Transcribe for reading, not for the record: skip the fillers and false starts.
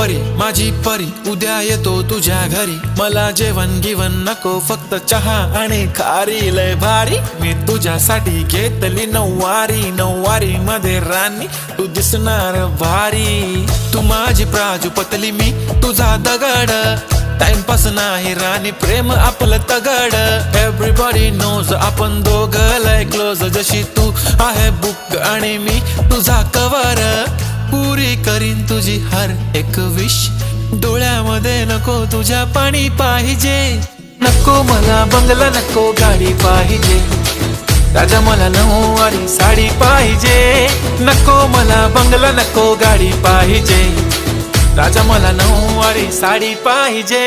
परी माझी परी उद्या येतो तुझ्या घरी, मला जेवण गिवण नको फक्त चहा आणि खारी, लय भारी मी तुझ्यासाठी घेतली नऊवारी, नऊवारी मध्ये राणी तू दिसणार भारी, तू माझी प्राजूपतली मी तुझा दगड, टाइमपास नाही राणी प्रेम आपलं तगड, एव्हरीबॉडी नोज आपण दोघं लय क्लोज, जशी तू आहे बुक आणि मी तुझा कवर, पुरी करीन तुझी हर एक विश, डोळ्यामध्ये नको तुझ्या पाणी पाहिजे, नको मला बंगला नको गाडी पाहिजे, राजा मला नऊवारी साडी पाहिजे, नको मला बंगला नको गाडी पाहिजे, राजा मला नऊवारी साडी पाहिजे।